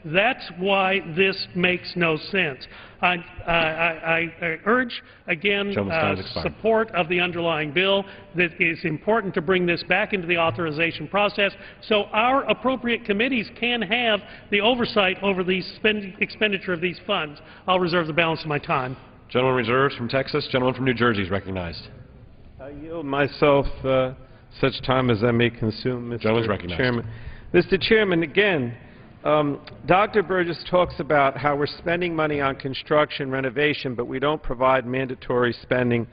That's why this makes no sense. I urge, again, support of the underlying bill. That it's important to bring this back into the authorization process so our appropriate committees can have the oversight over the expenditure of these funds. I'll reserve the balance of my time. Gentleman reserves from Texas. Gentleman from New Jersey is recognized. I yield myself such time as I may consume, Mr. Chairman. Mr. Chairman, again, Dr. Burgess talks about how we're spending money on construction renovation, but we don't provide mandatory spending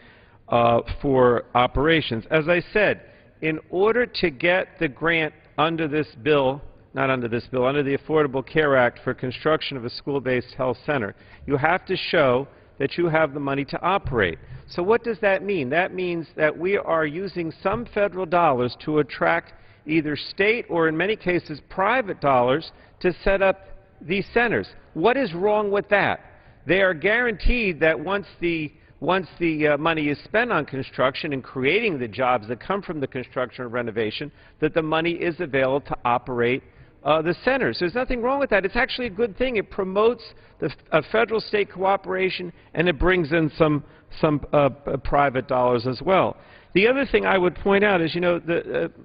for operations. As I said, in order to get the grant under this bill, not under this bill, under the Affordable Care Act for construction of a school-based health center, you have to show that you have the money to operate. So what does that mean? That means that we are using some federal dollars to attract either state or, in many cases, private dollars to set up these centers. What is wrong with that? They are guaranteed that once the money is spent on construction and creating the jobs that come from the construction or renovation, that the money is available to operate the centers. There's nothing wrong with that. It's actually a good thing. It promotes the federal-state cooperation, and it brings in some private dollars as well. The other thing I would point out is, you know,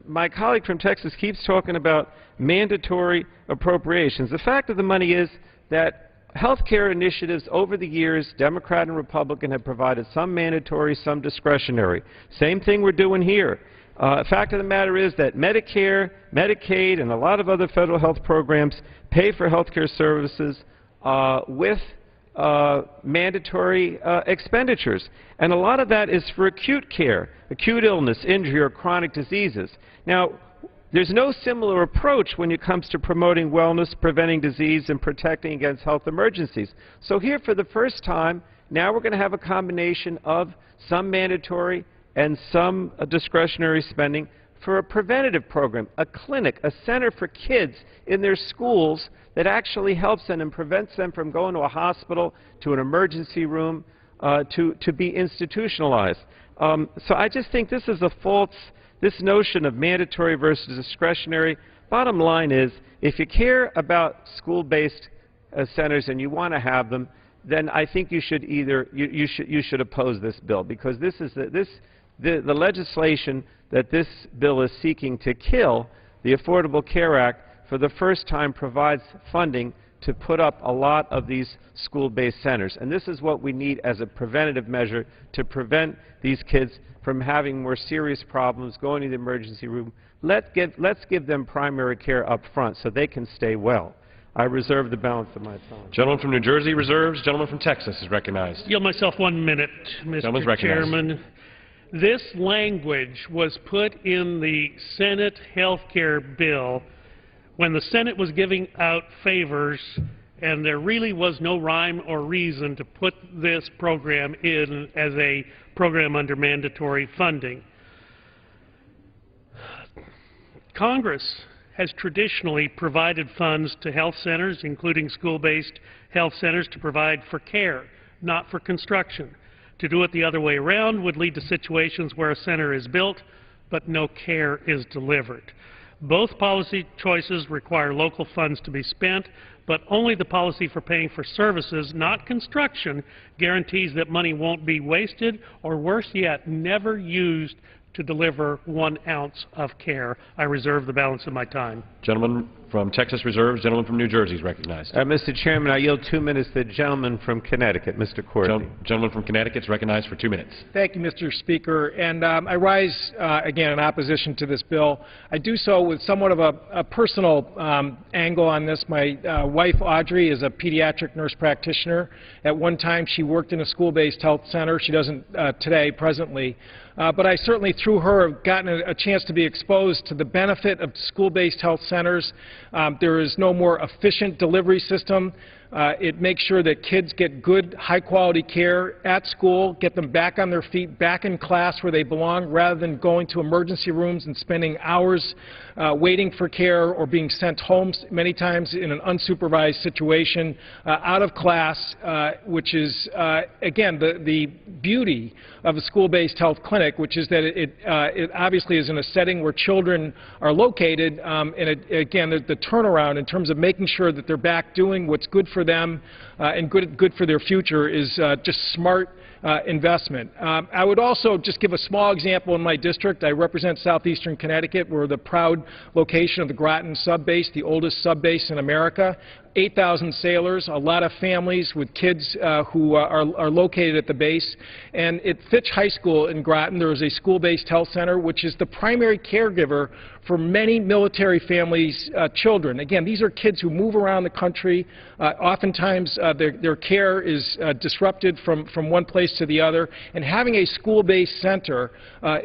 my colleague from Texas keeps talking about mandatory appropriations. The fact of the money is that health care initiatives over the years, Democrat and Republican, have provided some mandatory, some discretionary. Same thing we're doing here. The fact of the matter is that Medicare, Medicaid, and a lot of other federal health programs pay for health care services with mandatory expenditures. And a lot of that is for acute care, acute illness, injury, or chronic diseases. Now, there's no similar approach when it comes to promoting wellness, preventing disease, and protecting against health emergencies. So here, for the first time, now we're going to have a combination of some mandatory and some discretionary spending for a preventative program, a clinic, a center for kids in their schools that actually helps them and prevents them from going to a hospital, to an emergency room, to be institutionalized. So I just think this is a false, this notion of mandatory versus discretionary. Bottom line is, if you care about school-based centers and you want to have them, then I think you should either you should oppose this bill, because this is the legislation that this bill is seeking to kill, the Affordable Care Act, for the first time provides funding to put up a lot of these school-based centers. And this is what we need as a preventative measure to prevent these kids from having more serious problems, going to the emergency room. Let's give them primary care up front so they can stay well. I reserve the balance of my time. Gentleman from New Jersey reserves. Gentleman from Texas is recognized. Yield myself 1 minute, Mr. Chairman. This language was put in the Senate health care bill when the Senate was giving out favors, and there really was no rhyme or reason to put this program in as a program under mandatory funding. Congress has traditionally provided funds to health centers, including school-based health centers, to provide for care, not for construction. To do it the other way around would lead to situations where a center is built, but no care is delivered. Both policy choices require local funds to be spent, but only the policy for paying for services, not construction, guarantees that money won't be wasted, or worse yet, never used to deliver 1 ounce of care. I reserve the balance of my time. Gentleman from Texas reserves. Gentleman from New Jersey is recognized. Mr. Chairman, I yield 2 minutes to the gentleman from Connecticut, Mr. Courtney. Gentleman from Connecticut is recognized for 2 minutes. Thank you, Mr. Speaker. And I rise again in opposition to this bill. I do so with somewhat of a personal angle on this. My wife, Audrey, is a pediatric nurse practitioner. At one time, she worked in a school-based health center. She doesn't today, presently. But I certainly, through her, have gotten a chance to be exposed to the benefit of school-based health centers. There is no more efficient delivery system. It makes sure that kids get good, high-quality care at school, get them back on their feet, back in class where they belong, rather than going to emergency rooms and spending hours waiting for care or being sent home, many times in an unsupervised situation, out of class, which is, again, the beauty of a school-based health clinic, which is that it obviously is in a setting where children are located, and again, the turnaround in terms of making sure that they're back doing what's good for them and good for their future is just smart investment. I would also just give a small example in my district. I represent southeastern Connecticut. We're the proud location of the Groton subbase, the oldest subbase in America. 8,000 sailors, a lot of families with kids who are located at the base. And at Fitch High School in Groton, there is a school-based health center, which is the primary caregiver for many military families' children. Again, these are kids who move around the country. Oftentimes, their care is disrupted from one place to the other. And having a school-based center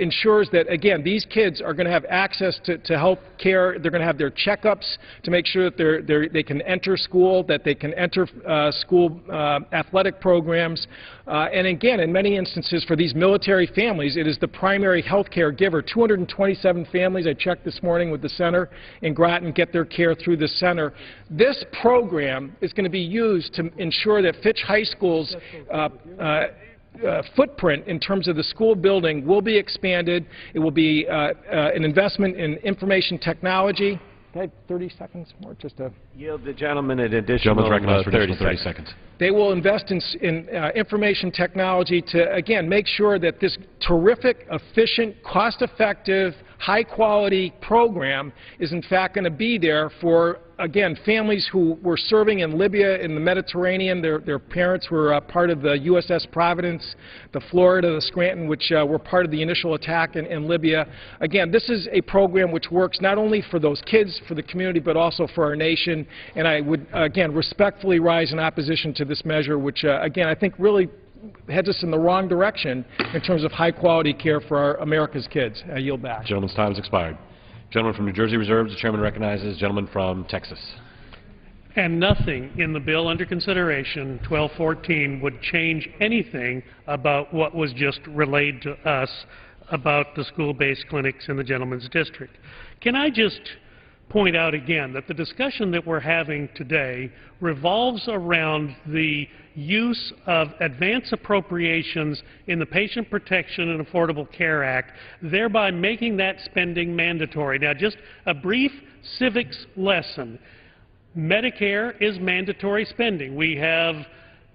ensures that, again, these kids are going to have access to health care. They're going to have their checkups to make sure that they can enter school, that they can enter school athletic programs. And again, in many instances for these military families, it is the primary health care giver. 227 families, I checked this morning with the center in Groton, get their care through the center. This program is going to be used to ensure that Fitch High School's footprint in terms of the school building will be expanded. It will be an investment in information technology. Can I have 30 seconds more? Just to yield the gentleman an additional 30 seconds. They will invest in information technology to, again, make sure that this terrific, efficient, cost-effective, high-quality program is, in fact, going to be there for, again, families who were serving in Libya, in the Mediterranean. Their parents were part of the USS Providence, the Florida, the Scranton, which were part of the initial attack in Libya. Again, this is a program which works not only for those kids, for the community, but also for our nation. And I would, again, respectfully rise in opposition to this measure, which, again, I think really heads us in the wrong direction in terms of high-quality care for our America's kids. I yield back. The gentleman's time has expired. Gentleman from New Jersey reserves. The chairman recognizes the gentleman from Texas. And nothing in the bill under consideration, 1214, would change anything about what was just relayed to us about the school-based clinics in the gentleman's district. Can I just point out again that the discussion that we're having today revolves around the use of advance appropriations in the Patient Protection and Affordable Care Act, thereby making that spending mandatory. Now, just a brief civics lesson. Medicare is mandatory spending. We have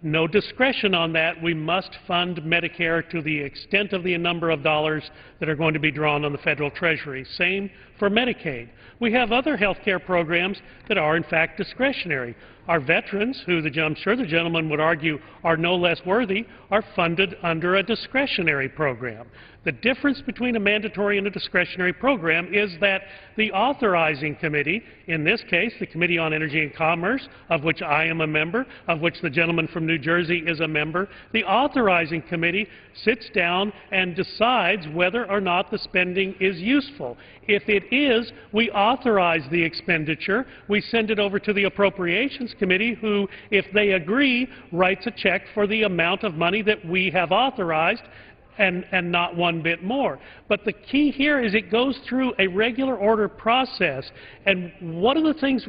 no discretion on that. We must fund Medicare to the extent of the number of dollars that are going to be drawn on the federal treasury. Same for Medicaid. We have other health care programs that are, in fact, discretionary. Our veterans, who I'm sure the gentleman would argue are no less worthy, are funded under a discretionary program. The difference between a mandatory and a discretionary program is that the authorizing committee, in this case the Committee on Energy and Commerce, of which I am a member, of which the gentleman from New Jersey is a member, the authorizing committee sits down and decides whether or not the spending is useful. If it is, we authorize the expenditure. We send it over to the Appropriations Committee, who, if they agree, writes a check for the amount of money that we have authorized, and not one bit more. But the key here is it goes through a regular order process. And one of the things,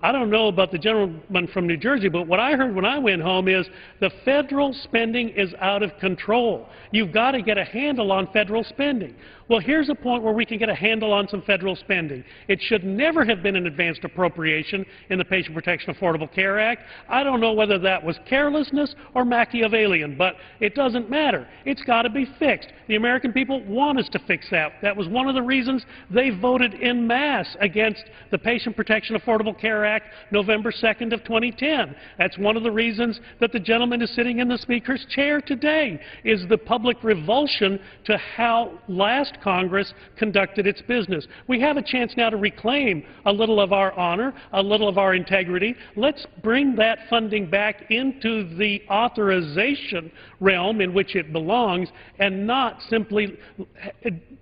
I don't know about the gentleman from New Jersey, but what I heard when I went home is the federal spending is out of control. You've got to get a handle on federal spending. Well, here's a point where we can get a handle on some federal spending. It should never have been an advanced appropriation in the Patient Protection Affordable Care Act. I don't know whether that was carelessness or Machiavellian, but it doesn't matter. It's got to be fixed. The American people want us to fix that. That was one of the reasons they voted en masse against the Patient Protection Affordable Care Act November 2nd of 2010. That's one of the reasons that the gentleman is sitting in the Speaker's chair today, is the public revulsion to how last Congress conducted its business. We have a chance now to reclaim a little of our honor, a little of our integrity. Let's bring that funding back into the authorization realm in which it belongs and not simply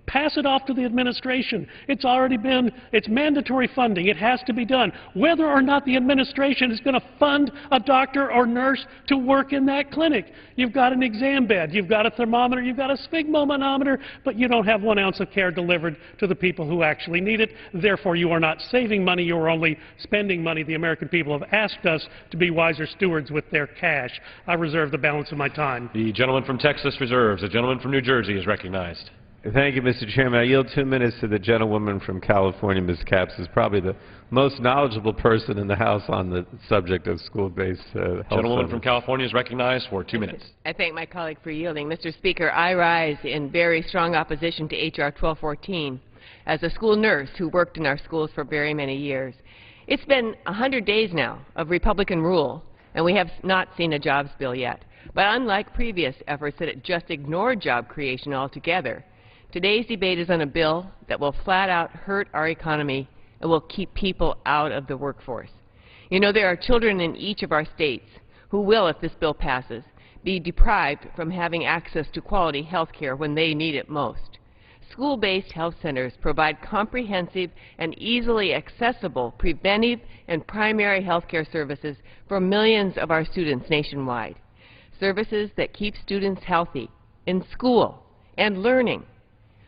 pass it off to the administration. It's mandatory funding. It has to be done. Whether or not the administration is going to fund a doctor or nurse to work in that clinic. You've got an exam bed, you've got a thermometer, you've got a sphygmomanometer, but you don't have 1 ounce of care delivered to the people who actually need it. Therefore, you are not saving money, you are only spending money. The American people have asked us to be wiser stewards with their cash. I reserve the balance of my time. The gentleman from Texas reserves. The gentleman from New Jersey is recognized. Thank you, Mr. Chairman. I yield 2 minutes to the gentlewoman from California, Ms. Capps, who's probably the most knowledgeable person in the House on the subject of school-based health Gentlewoman centers. from California is recognized for 2 minutes. I thank my colleague for yielding. Mr. Speaker, I rise in very strong opposition to H.R. 1214 as a school nurse who worked in our schools for very many years. It's been 100 days now of Republican rule, and we have not seen a jobs bill yet. But unlike previous efforts that just ignored job creation altogether, today's debate is on a bill that will flat out hurt our economy and will keep people out of the workforce. You know, there are children in each of our states who will, if this bill passes, be deprived from having access to quality health care when they need it most. School-based health centers provide comprehensive and easily accessible preventive and primary health care services for millions of our students nationwide. Services that keep students healthy in school and learning.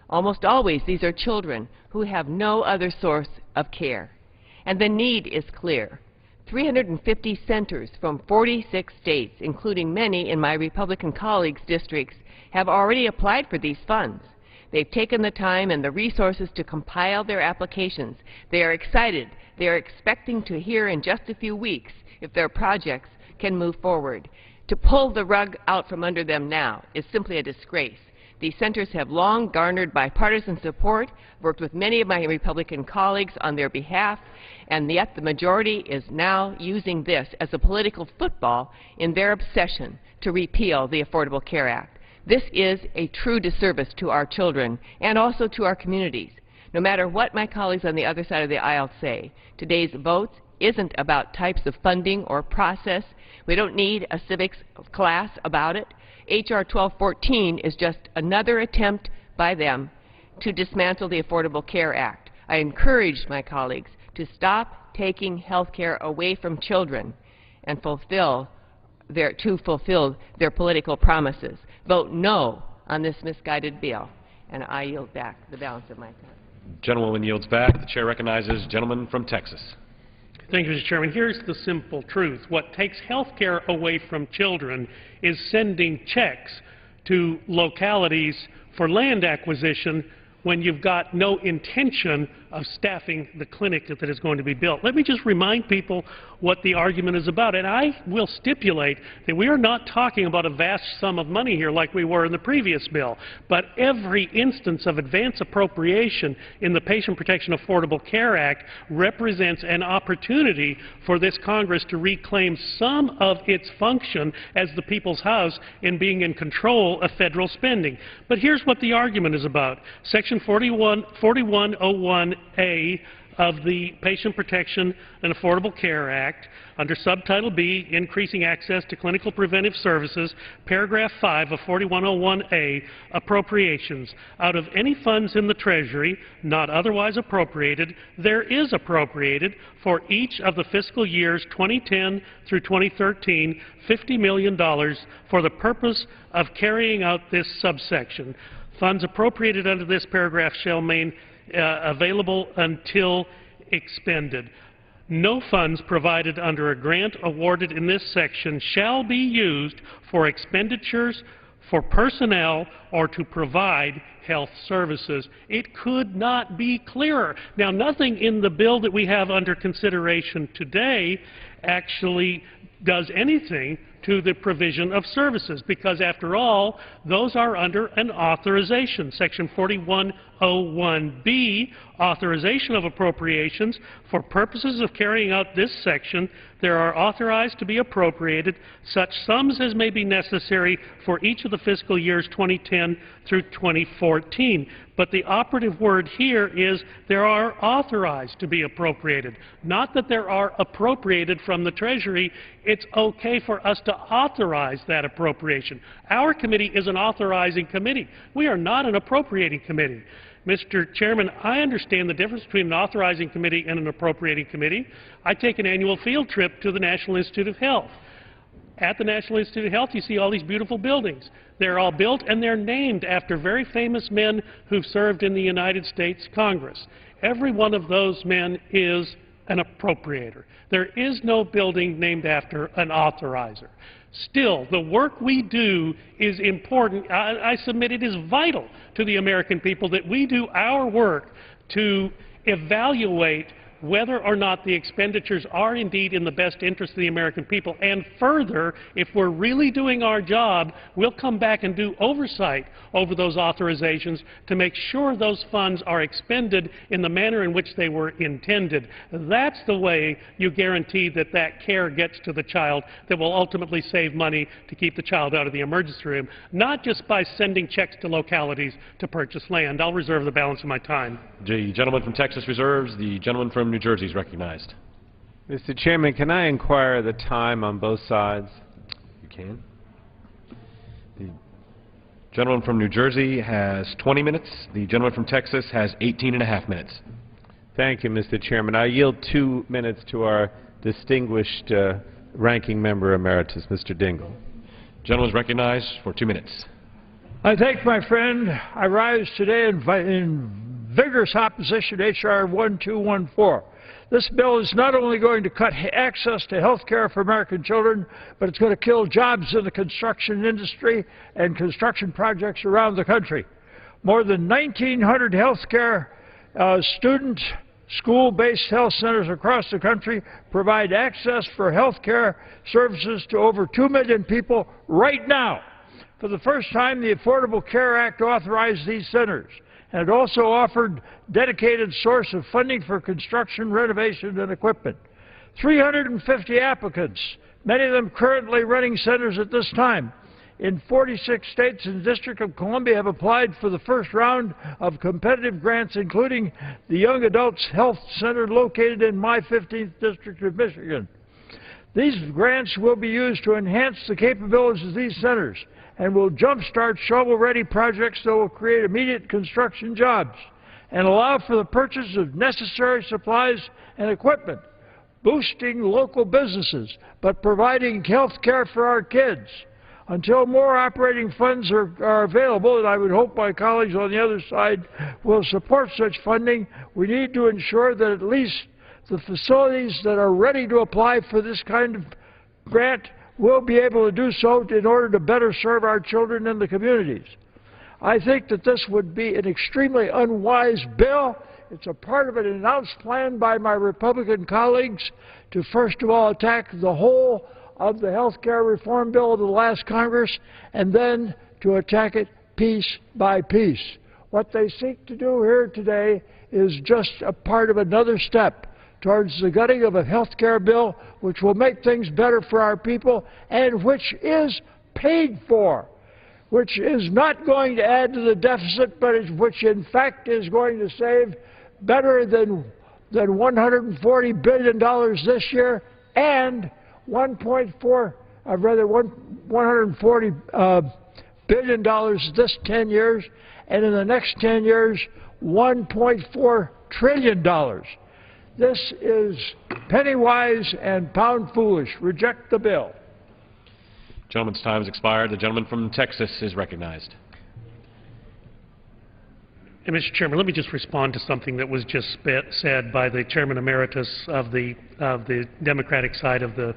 Almost always, these are children who have no other source of care. And the need is clear. 350 centers from 46 states, including many in my Republican colleagues' districts, have already applied for these funds. They've taken the time and the resources to compile their applications. They are excited. They are expecting to hear in just a few weeks if their projects can move forward. To pull the rug out from under them now is simply a disgrace. These centers have long garnered bipartisan support, worked with many of my Republican colleagues on their behalf, and yet the majority is now using this as a political football in their obsession to repeal the Affordable Care Act. This is a true disservice to our children and also to our communities. No matter what my colleagues on the other side of the aisle say, today's vote isn't about types of funding or process. We don't need a civics class about it. H.R. 1214 is just another attempt by them to dismantle the Affordable Care Act. I encourage my colleagues to stop taking health care away from children and fulfill their political promises. Vote no on this misguided bill, and I yield back the balance of my time. Gentlewoman yields back. The chair recognizes the gentleman from Texas. Thank you, Mr. Chairman. Here's the simple truth. What takes health care away from children is sending checks to localities for land acquisition when you've got no intention of staffing the clinic that is going to be built. Let me just remind people what the argument is about. And I will stipulate that we are not talking about a vast sum of money here like we were in the previous bill. But every instance of advance appropriation in the Patient Protection Affordable Care Act represents an opportunity for this Congress to reclaim some of its function as the people's house in being in control of federal spending. But here's what the argument is about. Section 4101A of the Patient Protection and Affordable Care Act, under Subtitle B, Increasing Access to Clinical Preventive Services, Paragraph 5 of 4101A, Appropriations. Out of any funds in the Treasury not otherwise appropriated, there is appropriated for each of the fiscal years 2010 through 2013, $50 million for the purpose of carrying out this subsection. Funds appropriated under this paragraph shall remain available until expended. No funds provided under a grant awarded in this section shall be used for expenditures for personnel or to provide health services. It could not be clearer. Now, nothing in the bill that we have under consideration today actually does anything to the provision of services, because after all, those are under an authorization. Section 4101B, authorization of appropriations. For purposes of carrying out this section, there are authorized to be appropriated such sums as may be necessary for each of the fiscal years 2010 through 2014. But the operative word here is there are authorized to be appropriated, not that there are appropriated from the Treasury. It's okay for us to authorize that appropriation. Our committee is an authorizing committee. We are not an appropriating committee. Mr. Chairman, I understand the difference between an authorizing committee and an appropriating committee. I take an annual field trip to the National Institute of Health. At the National Institute of Health, you see all these beautiful buildings. They're all built and they're named after very famous men who've served in the United States Congress. Every one of those men is an appropriator. There is no building named after an authorizer. Still, the work we do is important. I submit it is vital to the American people that we do our work to evaluate whether or not the expenditures are indeed in the best interest of the American people. And further, if we're really doing our job, we'll come back and do oversight over those authorizations to make sure those funds are expended in the manner in which they were intended. That's the way you guarantee that that care gets to the child that will ultimately save money to keep the child out of the emergency room, not just by sending checks to localities to purchase land. I'll reserve the balance of my time. The gentleman from Texas reserves. The gentleman from New Jersey is recognized. Mr. Chairman, can I inquire the time on both sides? You can. The gentleman from New Jersey has 20 minutes. The gentleman from Texas has 18.5 minutes. Thank you, Mr. Chairman. I yield 2 minutes to our distinguished ranking member emeritus, Mr. Dingell. Gentleman is recognized for 2 minutes. I thank my friend. I rise today in vigorous opposition to H.R. 1214. This bill is not only going to cut access to health care for American children, but it's going to kill jobs in the construction industry and construction projects around the country. More than 1,900 health care student school-based health centers across the country provide access for health care services to over 2 million people right now. For the first time, the Affordable Care Act authorized these centers, and it also offered dedicated source of funding for construction, renovation, and equipment. 350 applicants, many of them currently running centers at this time, in 46 states and the District of Columbia have applied for the first round of competitive grants, including the Young Adults Health Center located in my 15th District of Michigan. These grants will be used to enhance the capabilities of these centers and will jumpstart shovel-ready projects that will create immediate construction jobs and allow for the purchase of necessary supplies and equipment, boosting local businesses, but providing health care for our kids. Until more operating funds are available, and I would hope my colleagues on the other side will support such funding, we need to ensure that at least the facilities that are ready to apply for this kind of grant will be able to do so in order to better serve our children in the communities. I think that this would be an extremely unwise bill. It's a part of an announced plan by my Republican colleagues to first of all attack the whole of the health care reform bill of the last Congress and then to attack it piece by piece. What they seek to do here today is just a part of another step towards the gutting of a health care bill which will make things better for our people and which is paid for, which is not going to add to the deficit, but which in fact is going to save better than $140 billion this year and $140 billion this 10 years, and in the next 10 years, $1.4 trillion. This is penny-wise and pound-foolish. Reject the bill. Gentleman's time has expired. The gentleman from Texas is recognized. And Mr. Chairman, let me just respond to something that was just said by the Chairman Emeritus of the Democratic side of the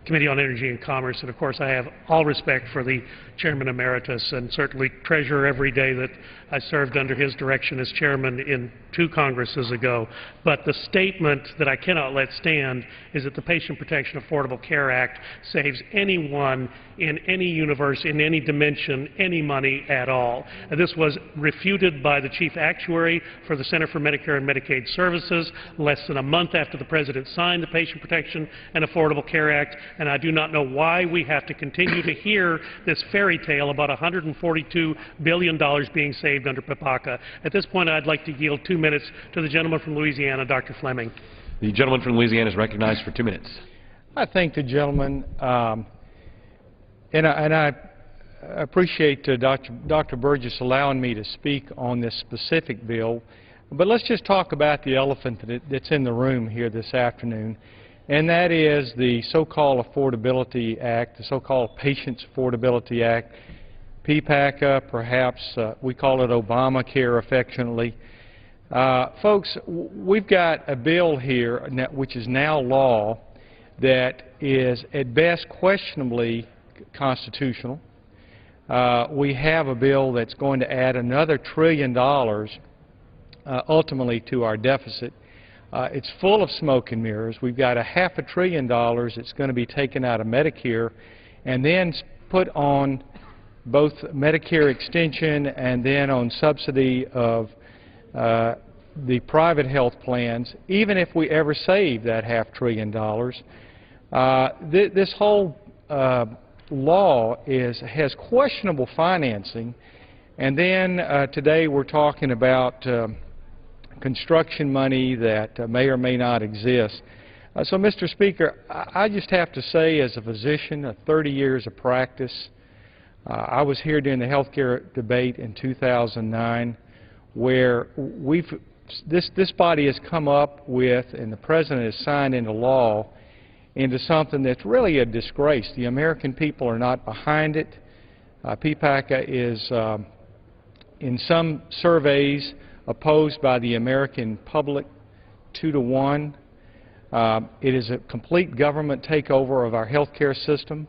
Committee on Energy and Commerce. And of course, I have all respect for the Chairman Emeritus and certainly treasure every day that I served under his direction as chairman in 2 Congresses ago. But the statement that I cannot let stand is that the Patient Protection Affordable Care Act saves anyone in any universe, in any dimension, any money at all. And this was refuted by the Chief Actuary for the Center for Medicare and Medicaid Services less than a month after the President signed the Patient Protection and Affordable Care Act, and I do not know why we have to continue to hear this fairy tale about $142 billion being saved under PPACA. At this point, I'd like to yield 2 minutes to the gentleman from Louisiana, Dr. Fleming. The gentleman from Louisiana is recognized for 2 minutes. I thank the gentleman, and I appreciate Dr. Burgess allowing me to speak on this specific bill. But let's just talk about the elephant that's in the room here this afternoon, and that is the so-called Affordability Act, the so-called Patients Affordability Act, PPACA, perhaps we call it Obamacare affectionately. Folks, we've got a bill here which is now law that is at best questionably constitutional. We have a bill that's going to add another $1 trillion ultimately to our deficit. It's full of smoke and mirrors. We've got $500 billion that's going to be taken out of Medicare and then put on both Medicare extension and then on subsidy of the private health plans, even if we ever save that $500 billion. This whole law has questionable financing, and then today we're talking about construction money that may or may not exist. So, Mr. Speaker, I just have to say, as a physician of 30 years of practice, I was here during the health care debate in 2009, where this body has come up with, and the President has signed into law, into something that's really a disgrace. The American people are not behind it. PPACA is, in some surveys, opposed by the American public 2-to-1. It is a complete government takeover of our health care system.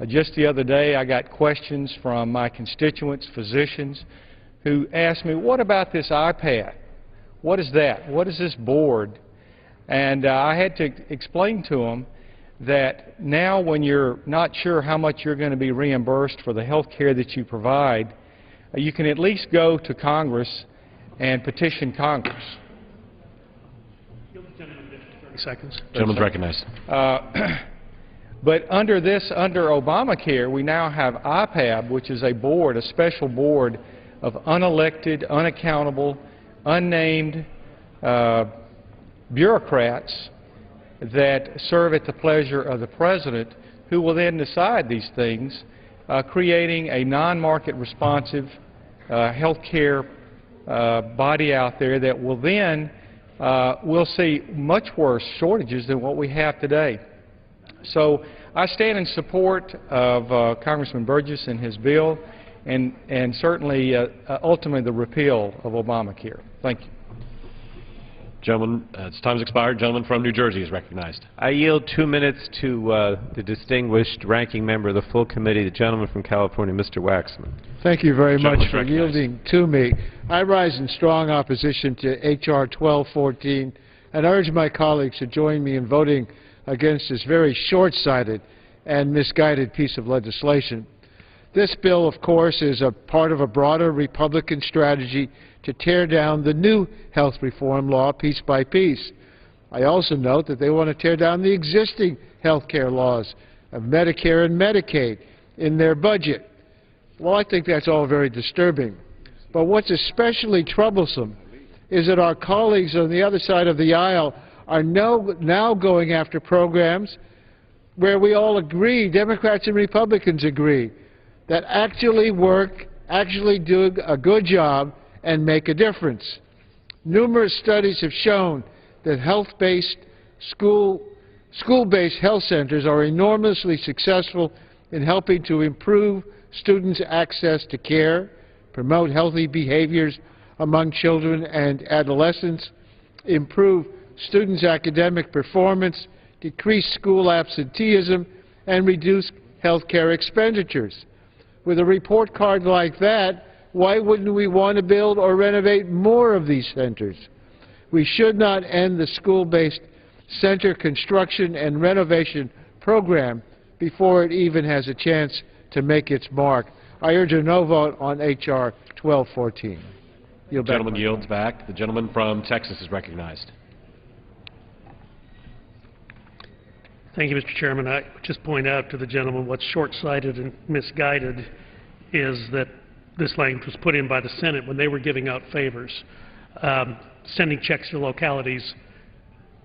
Just the other day, I got questions from my constituents, physicians, who asked me, what about this iPad? What is that? What is this board? And I had to explain to them that now when you're not sure how much you're going to be reimbursed for the health care that you provide, you can at least go to Congress and petition Congress. Seconds. Gentleman's recognized. But under Obamacare, we now have IPAB, which is a board, a special board of unelected, unaccountable, unnamed bureaucrats that serve at the pleasure of the President, who will then decide these things, creating a non-market responsive health care body out there that will then we'll see much worse shortages than what we have today. So I stand in support of Congressman Burgess and his bill, and certainly ultimately the repeal of Obamacare. Thank you. Gentleman, time's expired. Gentleman from New Jersey is recognized. I yield 2 minutes to the distinguished ranking member of the full committee, the gentleman from California, Mr. Waxman. Thank you very much Gentleman's for recognized. yielding to me. I rise in strong opposition to H.R. 1214 and urge my colleagues to join me in voting against this very short-sighted and misguided piece of legislation. This bill, of course, is a part of a broader Republican strategy to tear down the new health reform law piece by piece. I also note that they want to tear down the existing health care laws of Medicare and Medicaid in their budget. Well, I think that's all very disturbing. But what's especially troublesome is that our colleagues on the other side of the aisle are now going after programs where we all agree, Democrats and Republicans agree, that actually work, actually do a good job and make a difference. Numerous studies have shown that health-based, school-based health centers are enormously successful in helping to improve students' access to care, promote healthy behaviors among children and adolescents, improve students' academic performance, decrease school absenteeism, and reduce health care expenditures. With a report card like that, why wouldn't we want to build or renovate more of these centers? We should not end the school-based center construction and renovation program before it even has a chance to make its mark. I urge a no vote on H.R. 1214. The gentleman yields back. The gentleman from Texas is recognized. Thank you, Mr. Chairman. I just point out to the gentleman what's short-sighted and misguided is that this language was put in by the Senate when they were giving out favors, sending checks to localities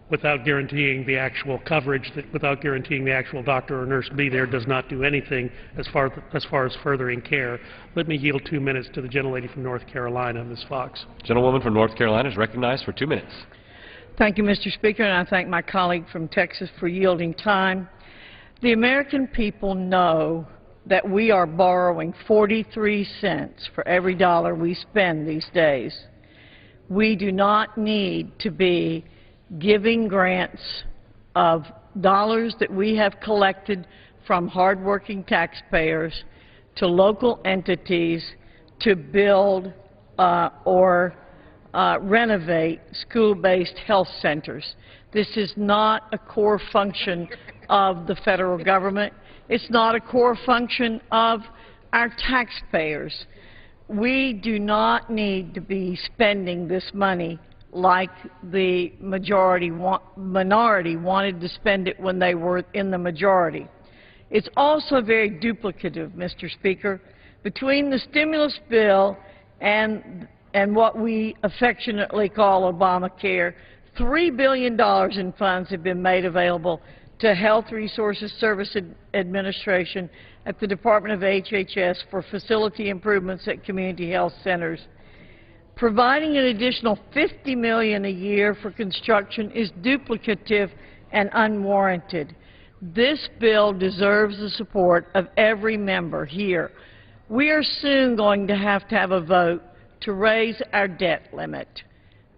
without guaranteeing the actual coverage, without guaranteeing the actual doctor or nurse be there, does not do anything as far as furthering care. Let me yield 2 minutes to the gentlelady from North Carolina, Ms. Fox. Gentlewoman from North Carolina is recognized for 2 minutes. Thank you, Mr. Speaker, and I thank my colleague from Texas for yielding time. The American people know that we are borrowing 43 cents for every dollar we spend these days. We do not need to be giving grants of dollars that we have collected from hardworking taxpayers to local entities to build or renovate school-based health centers. This is not a core function of the federal government. It's not a core function of our taxpayers. We do not need to be spending this money like the minority wanted to spend it when they were in the majority. It's also very duplicative, Mr. Speaker. Between the stimulus bill and what we affectionately call Obamacare, $3 billion in funds have been made available to Health Resources Service Administration at the Department of HHS for facility improvements at community health centers. Providing an additional $50 million a year for construction is duplicative and unwarranted. This bill deserves the support of every member here. We are soon going to have a vote to raise our debt limit.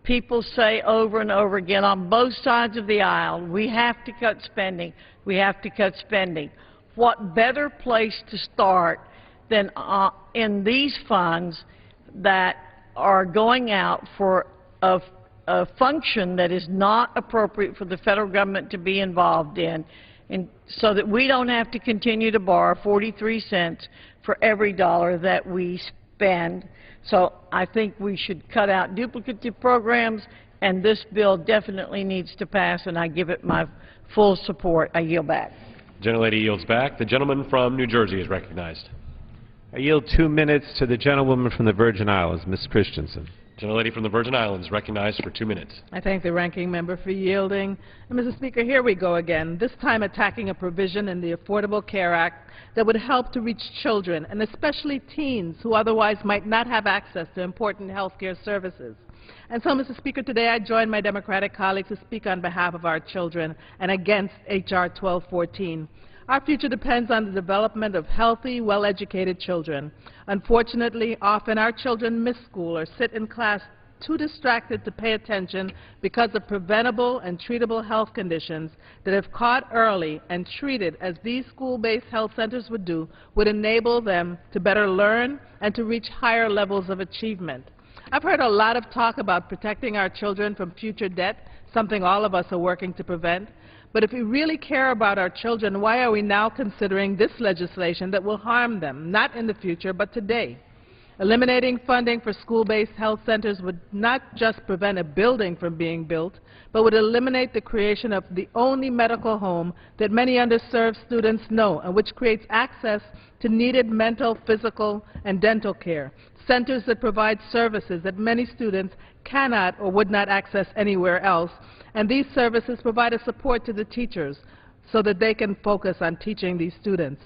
People say over and over again on both sides of the aisle, we have to cut spending, we have to cut spending. What better place to start than in these funds that are going out for a function that is not appropriate for the federal government to be involved in, and so that we don't have to continue to borrow 43 cents for every dollar that we spend. So I think we should cut out duplicative programs, and this bill definitely needs to pass, and I give it my full support. I yield back. Gentlelady yields back. The gentleman from New Jersey is recognized. I yield 2 minutes to the gentlewoman from the Virgin Islands, Ms. Christensen. Gentlelady from the Virgin Islands recognized for 2 minutes. I thank the ranking member for yielding. And Mr. Speaker, here we go again, this time attacking a provision in the Affordable Care Act that would help to reach children, and especially teens who otherwise might not have access to important health care services. And so, Mr. Speaker, today I join my Democratic colleagues to speak on behalf of our children and against H.R. 1214. Our future depends on the development of healthy, well-educated children. Unfortunately, often our children miss school or sit in class too distracted to pay attention because of preventable and treatable health conditions that, if caught early and treated as these school-based health centers would do, would enable them to better learn and to reach higher levels of achievement. I've heard a lot of talk about protecting our children from future debt, something all of us are working to prevent. But if we really care about our children, why are we now considering this legislation that will harm them, not in the future, but today? Eliminating funding for school-based health centers would not just prevent a building from being built, but would eliminate the creation of the only medical home that many underserved students know, and which creates access to needed mental, physical, and dental care. Centers that provide services that many students cannot or would not access anywhere else. And these services provide a support to the teachers so that they can focus on teaching these students.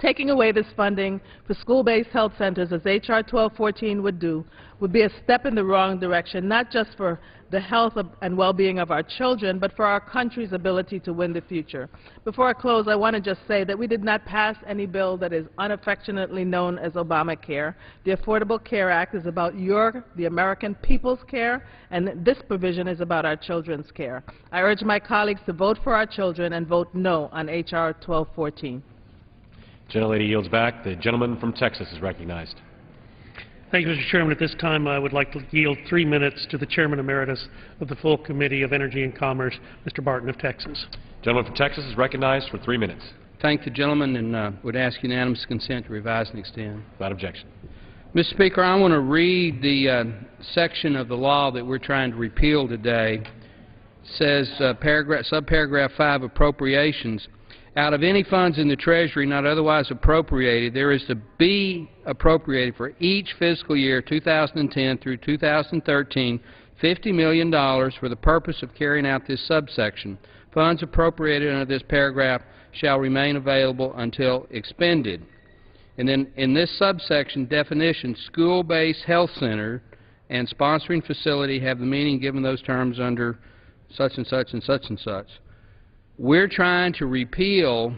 Taking away this funding for school-based health centers, as H.R. 1214 would do, would be a step in the wrong direction, not just for the health and well-being of our children, but for our country's ability to win the future. Before I close, I want to just say that we did not pass any bill that is unaffectionately known as Obamacare. The Affordable Care Act is about the American people's care, and this provision is about our children's care. I urge my colleagues to vote for our children and vote no on H.R. 1214. Gentlelady yields back. The gentleman from Texas is recognized. Thank you, Mr. Chairman. At this time, I would like to yield 3 minutes to the Chairman Emeritus of the full Committee of Energy and Commerce, Mr. Barton of Texas. Gentleman from Texas is recognized for 3 minutes. Thank the gentleman and would ask unanimous consent to revise and extend. Without objection. Mr. Speaker, I want to read the section of the law that we're trying to repeal today. It says, subparagraph 5, appropriations. Out of any funds in the Treasury not otherwise appropriated, there is to be appropriated for each fiscal year 2010 through 2013 $50 million for the purpose of carrying out this subsection. Funds appropriated under this paragraph shall remain available until expended. And then in this subsection definition, school-based health center and sponsoring facility have the meaning given those terms under such and such and such and such. We're trying to repeal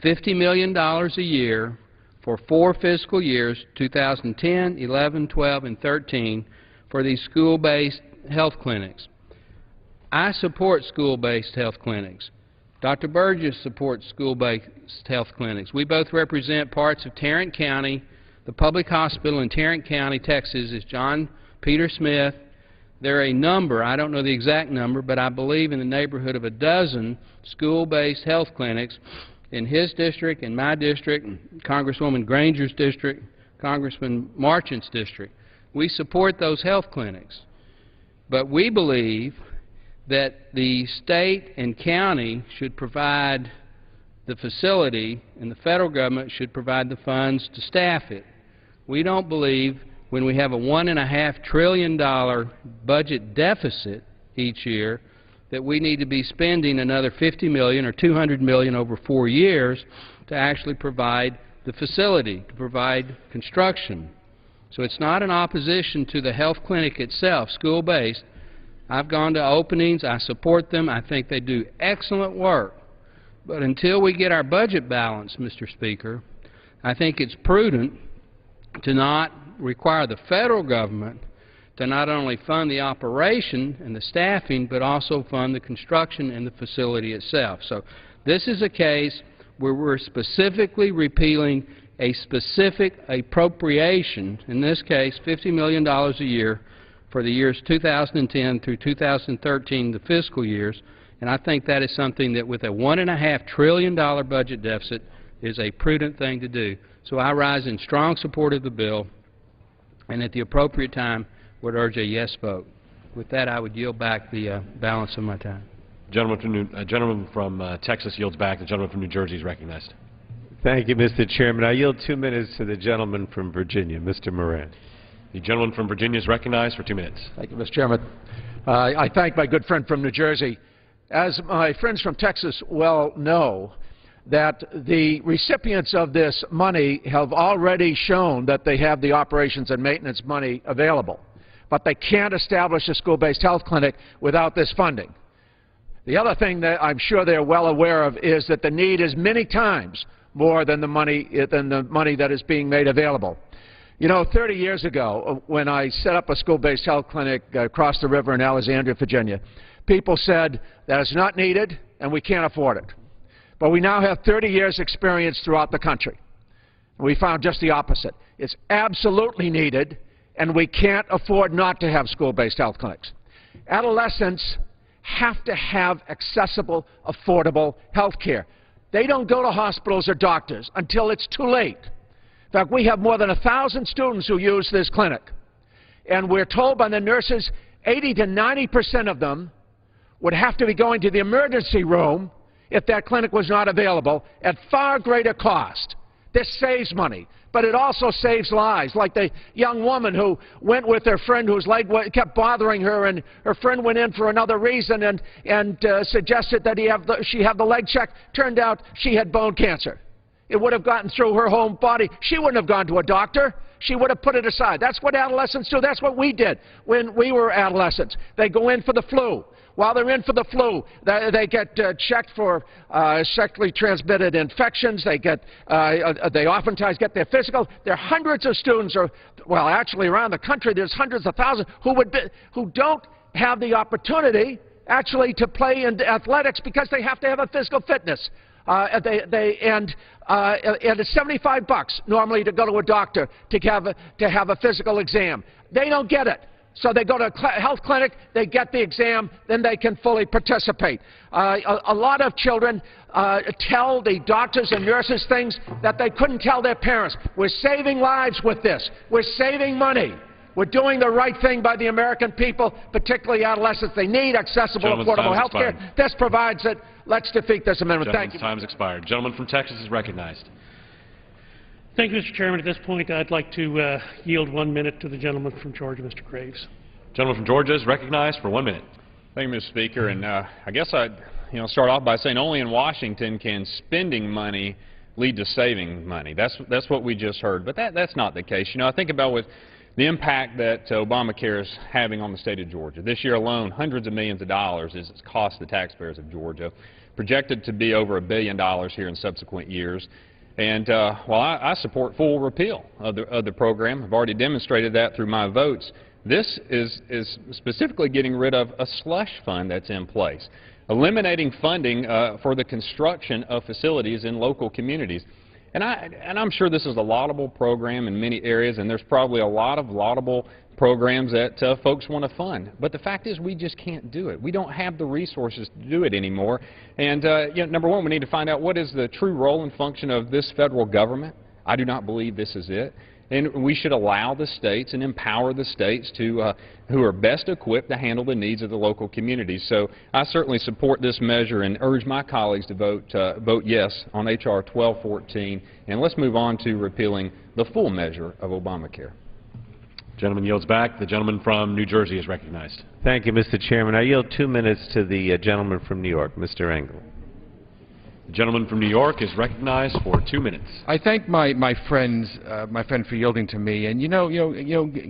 $50 million a year for 4 fiscal years, 2010, 11, 12, and 13, for these school-based health clinics. I support school-based health clinics. Dr. Burgess supports school-based health clinics. We both represent parts of Tarrant County. The public hospital in Tarrant County, Texas, is John Peter Smith. There are a number, I don't know the exact number, but I believe in the neighborhood of a dozen school-based health clinics in his district, in my district, in Congresswoman Granger's district, Congressman Marchant's district. We support those health clinics. But we believe that the state and county should provide the facility and the federal government should provide the funds to staff it. We don't believe when we have a $1.5 trillion budget deficit each year that we need to be spending another $50 million or $200 million over 4 years to actually provide the facility, to provide construction. So it's not an opposition to the health clinic itself, school-based. I've gone to openings. I support them. I think they do excellent work. But until we get our budget balanced, Mr. Speaker, I think it's prudent to not require the federal government to not only fund the operation and the staffing, but also fund the construction and the facility itself. So this is a case where we're specifically repealing a specific appropriation, in this case $50 million a year for the years 2010 through 2013, the fiscal years, and I think that is something that with a $1.5 trillion budget deficit is a prudent thing to do. So I rise in strong support of the bill, and at the appropriate time would urge a yes vote. With that, I would yield back the balance of my time. Gentleman from Texas yields back. The gentleman from New Jersey is recognized. Thank you, Mr. Chairman. I yield 2 minutes to the gentleman from Virginia, Mr. Moran. The gentleman from Virginia is recognized for 2 minutes. Thank you, Mr. Chairman. I thank my good friend from New Jersey. As my friends from Texas well know, that the recipients of this money have already shown that they have the operations and maintenance money available, but they can't establish a school-based health clinic without this funding. The other thing that I'm sure they're well aware of is that the need is many times more than the money that is being made available. You know, 30 years ago, when I set up a school-based health clinic across the river in Alexandria, Virginia, people said that it's not needed and we can't afford it. But we now have 30 years' experience throughout the country. We found just the opposite. It's absolutely needed, and we can't afford not to have school-based health clinics. Adolescents have to have accessible, affordable health care. They don't go to hospitals or doctors until it's too late. In fact, we have more than 1,000 students who use this clinic. And we're told by the nurses 80 to 90% of them would have to be going to the emergency room if that clinic was not available at far greater cost. This saves money, but it also saves lives, like the young woman who went with her friend whose leg kept bothering her, and her friend went in for another reason and suggested that she have the leg checked. Turned out she had bone cancer. It would have gotten through her whole body. She wouldn't have gone to a doctor. She would have put it aside. That's what adolescents do. That's what we did when we were adolescents. They go in for the flu. While they're in for the flu, they get checked for sexually transmitted infections. They oftentimes get their physical. There are hundreds of students, well, actually around the country, there's hundreds of thousands who don't have the opportunity actually to play in athletics because they have to have a physical fitness. And it's $75 normally to go to a doctor to have a physical exam. They don't get it. So they go to a health clinic, they get the exam, then they can fully participate. A lot of children tell the doctors and nurses things that they couldn't tell their parents. We're saving lives with this. We're saving money. We're doing the right thing by the American people, particularly adolescents. They need accessible, affordable health care. This provides it. Let's defeat this amendment. Thank you. Time has expired. Gentleman from Texas is recognized. Thank you, Mr. Chairman. At this point, I'd like to yield 1 minute to the gentleman from Georgia, Mr. Graves. Gentleman from Georgia is recognized for 1 minute. Thank you, Mr. Speaker. And I guess I'd start off by saying only in Washington can spending money lead to saving money. That's what we just heard. But that's not the case. I think about with the impact that Obamacare is having on the state of Georgia. This year alone, hundreds of millions of dollars is its cost the taxpayers of Georgia, projected to be over $1 billion here in subsequent years. And while I support full repeal of the program, I've already demonstrated that through my votes. This is specifically getting rid of a slush fund that's in place. eliminating funding for the construction of facilities in local communities. And I'm sure this is a laudable program in many areas, and there's probably a lot of laudable programs that folks want to fund. But the fact is we just can't do it. We don't have the resources to do it anymore. And you know, number one, we need to find out what is the true role and function of this federal government. I do not believe this is it. And we should allow the states and empower the states to, who are best equipped to handle the needs of the local communities. So I certainly support this measure and urge my colleagues to vote yes on H.R. 1214. And let's move on to repealing the full measure of Obamacare. Gentleman yields back. The gentleman from New Jersey is recognized. Thank you, Mr. Chairman. I yield 2 minutes to the gentleman from New York, Mr. Engel. The gentleman from New York is recognized for 2 minutes. I thank my friend for yielding to me. And you know,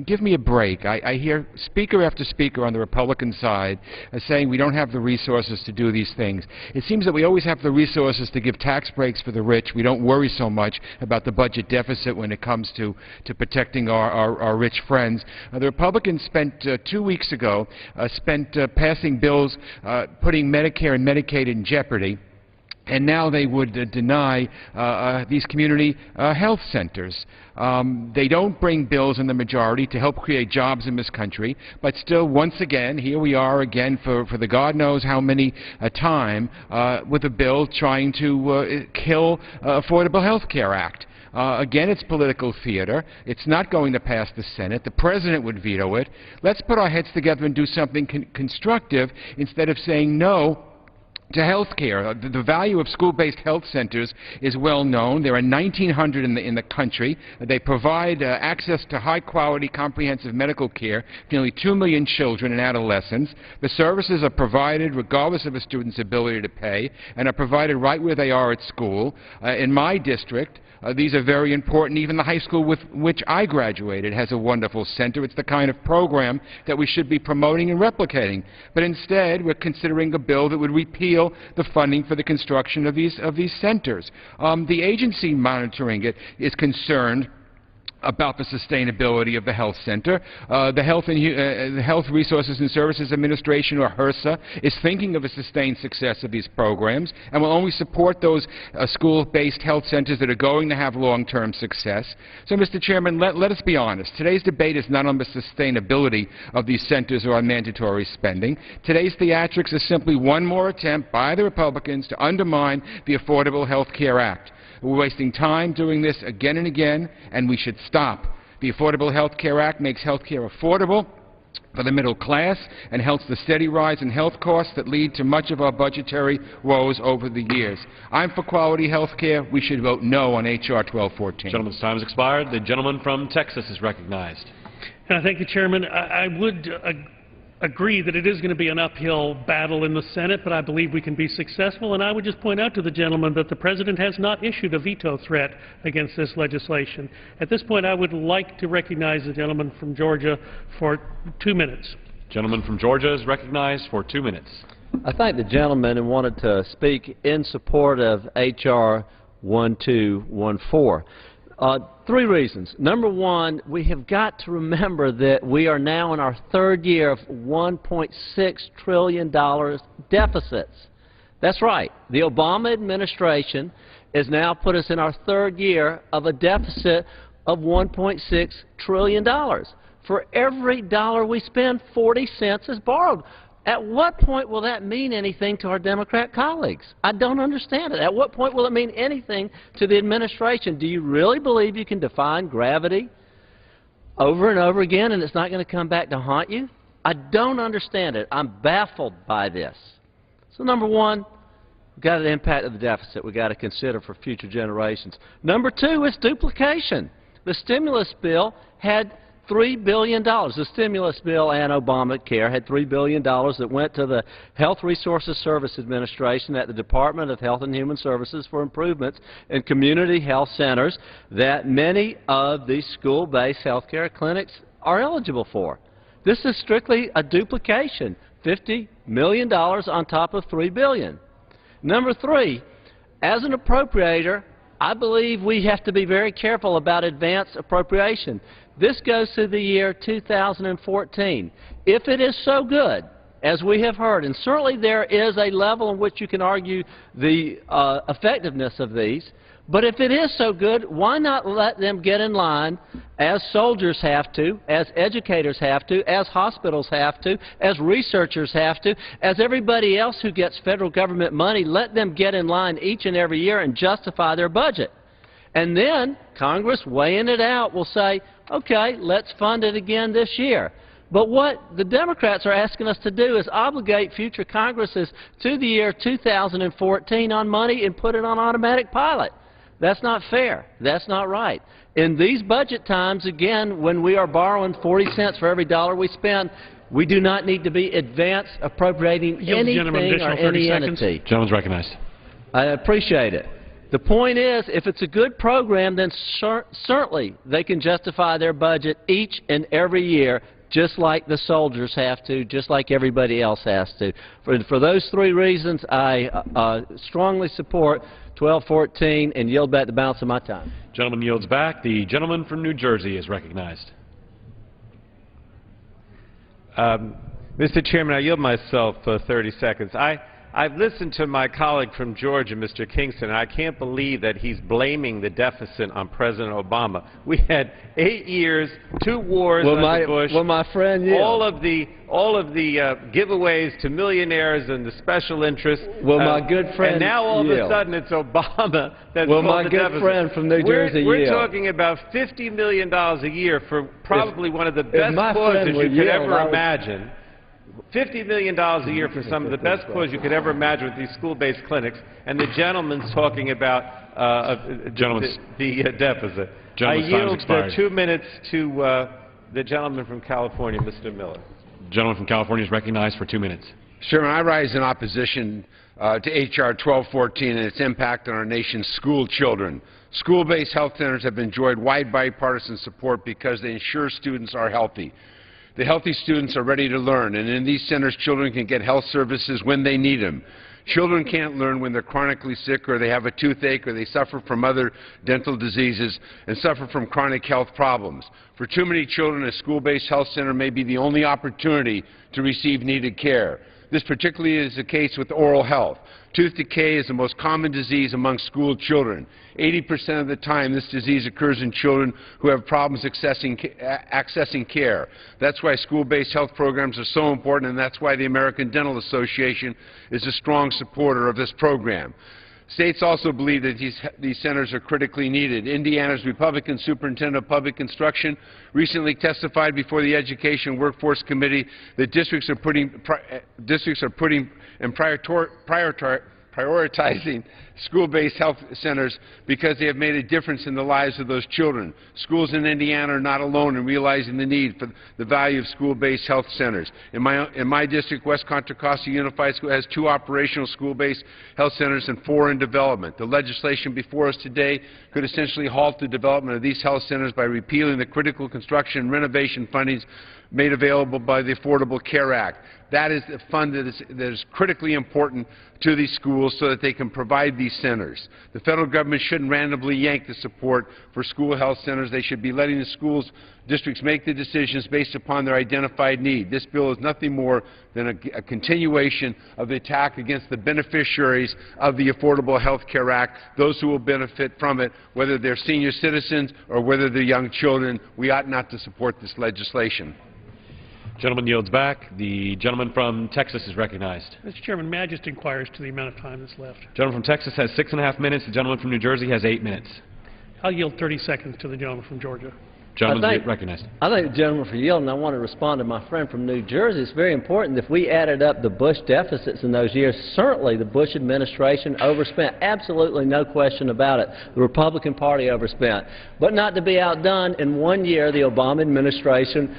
give me a break. I hear speaker after speaker on the Republican side saying we don't have the resources to do these things. It seems that we always have the resources to give tax breaks for the rich. We don't worry so much about the budget deficit when it comes to protecting our rich friends. The Republicans spent 2 weeks ago passing bills putting Medicare and Medicaid in jeopardy. And now they would deny these community health centers. They don't bring bills in the majority to help create jobs in this country, but still, once again, here we are again for the God knows how many time with a bill trying to kill Affordable Health Care Act. Again, it's political theater. It's not going to pass the Senate. The President would veto it. Let's put our heads together and do something constructive instead of saying no to health care. The value of school-based health centers is well known. There are 1,900 in the country. They provide access to high-quality, comprehensive medical care to nearly 2 million children and adolescents. The services are provided regardless of a student's ability to pay and are provided right where they are at school. In my district, these are very important. Even the high school with which I graduated has a wonderful center. It's the kind of program that we should be promoting and replicating. But instead, we're considering a bill that would repeal the funding for the construction of these centers. The agency monitoring it is concerned about the sustainability of the health center. The Health Resources and Services Administration, or HRSA, is thinking of a sustained success of these programs and will only support those school-based health centers that are going to have long-term success. So, Mr. Chairman, let us be honest. Today's debate is not on the sustainability of these centers or on mandatory spending. Today's theatrics is simply one more attempt by the Republicans to undermine the Affordable Health Care Act. We're wasting time doing this again and again, and we should stop. The Affordable Health Care Act makes health care affordable for the middle class and helps the steady rise in health costs that lead to much of our budgetary woes over the years. I'm for quality health care. We should vote no on H.R. 1214. Gentleman's time has expired. The gentleman from Texas is recognized. Thank you, Chairman. I would agree that it is going to be an uphill battle in the Senate, but I believe we can be successful. And I would just point out to the gentleman that the President has not issued a veto threat against this legislation. At this point, I would like to recognize the gentleman from Georgia for 2 minutes. Gentleman from Georgia is recognized for 2 minutes. I thank the gentleman and wanted to speak in support of H.R. 1214. 3 reasons. Number one, we have got to remember that we are now in our 3rd year of $1.6 trillion deficits. That's right. The Obama administration has now put us in our 3rd year of a deficit of $1.6 trillion. For every dollar we spend, 40 cents is borrowed. At what point will that mean anything to our Democrat colleagues? I don't understand it. At what point will it mean anything to the administration? Do you really believe you can define gravity over and over again and it's not going to come back to haunt you? I don't understand it. I'm baffled by this. So number one, we've got an impact of the deficit we've got to consider for future generations. Number two is duplication. The stimulus bill had $3 billion. The stimulus bill and Obamacare had $3 billion that went to the Health Resources Service Administration at the Department of Health and Human Services for improvements in community health centers that many of these school-based health care clinics are eligible for. This is strictly a duplication, $50 million on top of $3 billion. Number three, as an appropriator, I believe we have to be very careful about advance appropriation. This goes to the year 2014. If it is so good as we have heard, and certainly there is a level in which you can argue the effectiveness of these, but if it is so good, why not let them get in line as soldiers have to, as educators have to, as hospitals have to, as researchers have to, as everybody else who gets federal government money, let them get in line each and every year and justify their budget. And then Congress, weighing it out, will say, okay, let's fund it again this year. But what the Democrats are asking us to do is obligate future Congresses to the year 2014 on money and put it on automatic pilot. That's not fair. That's not right. In these budget times, again, when we are borrowing 40 cents for every dollar we spend, we do not need to be advance appropriating anything or any entity. Gentleman's recognized. I appreciate it. The point is, if it's a good program, then certainly they can justify their budget each and every year, just like the soldiers have to, just like everybody else has to. For those three reasons, I strongly support 1214 and yield back the balance of my time. Gentleman yields back. The gentleman from New Jersey is recognized. Mr. Chairman, I yield myself 30 seconds. I've listened to my colleague from Georgia, Mr. Kingston, and I can't believe that he's blaming the deficit on President Obama. We had 8 years, 2 wars under Bush. Well, my friend, yeah. All of the giveaways to millionaires and the special interests. Well, my good friend, and now all of a sudden it's Obama that's well, my the good deficit. friend from New Jersey, We're talking about $50 million a year for probably one of the best causes you could ever imagine. $50 million a year for some of the best causes you could ever imagine with these school-based clinics, and the gentleman's talking about the deficit. I yield 2 minutes to the gentleman from California, Mr. Miller. Gentleman from California is recognized for 2 minutes. Chairman, I rise in opposition to H.R. 1214 and its impact on our nation's school children. School-based health centers have enjoyed wide bipartisan support because they ensure students are healthy. The healthy students are ready to learn, and in these centers, children can get health services when they need them. Children can't learn when they're chronically sick or they have a toothache or they suffer from other dental diseases and suffer from chronic health problems. For too many children, a school-based health center may be the only opportunity to receive needed care. This particularly is the case with oral health. Tooth decay is the most common disease among school children. 80% of the time, this disease occurs in children who have problems accessing care. That's why school-based health programs are so important, and that's why the American Dental Association is a strong supporter of this program. States also believe that these centers are critically needed. Indiana's Republican Superintendent of Public Instruction recently testified before the Education Workforce Committee that districts are putting and prioritizing school-based health centers because they have made a difference in the lives of those children. Schools in Indiana are not alone in realizing the need for the value of school-based health centers. In my district, West Contra Costa Unified School has 2 operational school-based health centers and 4 in development. The legislation before us today could essentially halt the development of these health centers by repealing the critical construction and renovation fundings made available by the Affordable Care Act. That is the fund that is critically important to these schools so that they can provide these centers. The federal government shouldn't randomly yank the support for school health centers. They should be letting the schools districts make the decisions based upon their identified need. This bill is nothing more than a continuation of the attack against the beneficiaries of the Affordable Health Care Act, those who will benefit from it, whether they're senior citizens or whether they're young children. We ought not to support this legislation. Gentleman yields back. The gentleman from Texas is recognized. Mr. Chairman, may I just inquire as to the amount of time that's left? Gentleman from Texas has 6.5 minutes. The gentleman from New Jersey has 8 minutes. I'll yield 30 seconds to the gentleman from Georgia. Gentleman recognized. I thank the gentleman for yielding. I want to respond to my friend from New Jersey. It's very important. If we added up the Bush deficits in those years, certainly the Bush administration overspent. Absolutely no question about it. The Republican Party overspent. But not to be outdone, in 1 year, the Obama administration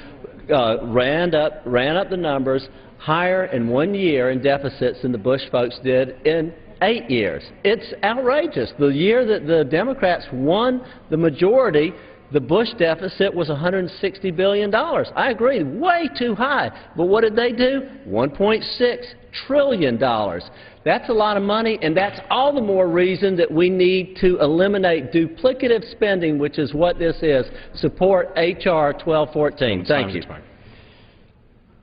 ran up the numbers higher in 1 year in deficits than the Bush folks did in 8 years. It's outrageous. The year that the Democrats won the majority, the Bush deficit was $160 billion. I agree, way too high. But what did they do? $1.6 trillion. That's a lot of money, and that's all the more reason that we need to eliminate duplicative spending, which is what this is. Support H.R. 1214. Thank you.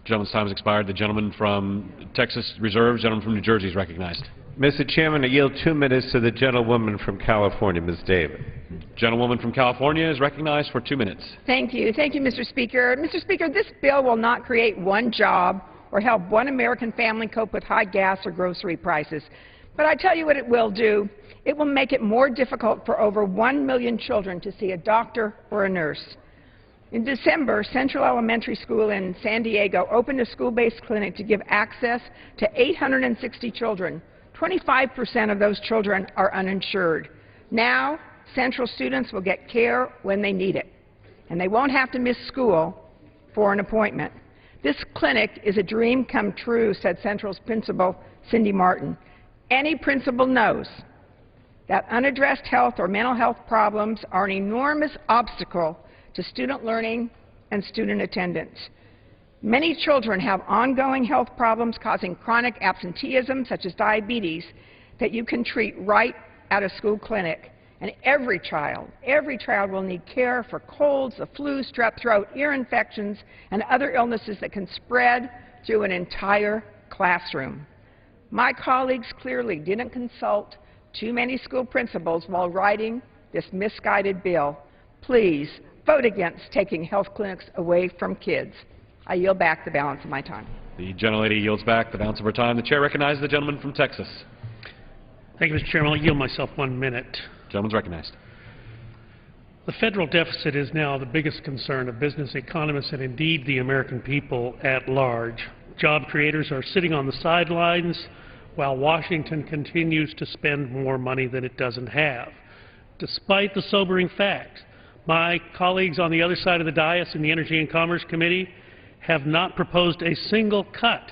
Gentleman's time has expired. The gentleman from Texas reserves. Gentleman from New Jersey is recognized. Mr. Chairman, I yield 2 minutes to the gentlewoman from California, Ms. David. Gentlewoman from California is recognized for 2 minutes. Thank you. Thank you, Mr. Speaker. Mr. Speaker, this bill will not create one job or help one American family cope with high gas or grocery prices. But I tell you what it will do. It will make it more difficult for over 1 million children to see a doctor or a nurse. In December, Central Elementary School in San Diego opened a school-based clinic to give access to 860 children. 25% of those children are uninsured. Now, Central students will get care when they need it, and they won't have to miss school for an appointment. This clinic is a dream come true, said Central's principal, Cindy Martin. Any principal knows that unaddressed health or mental health problems are an enormous obstacle to student learning and student attendance. Many children have ongoing health problems causing chronic absenteeism, such as diabetes, that you can treat right at a school clinic. And every child will need care for colds, the flu, strep throat, ear infections, and other illnesses that can spread through an entire classroom. My colleagues clearly didn't consult too many school principals while writing this misguided bill. Please vote against taking health clinics away from kids. I yield back the balance of my time. The gentlelady yields back the balance of her time. The chair recognizes the gentleman from Texas. Thank you, Mr. Chairman. I'll yield myself 1 minute. Gentleman's recognized. The federal deficit is now the biggest concern of business economists and indeed the American people at large. Job creators are sitting on the sidelines while Washington continues to spend more money than it doesn't have. Despite the sobering fact, my colleagues on the other side of the dais in the Energy and Commerce Committee have not proposed a single cut,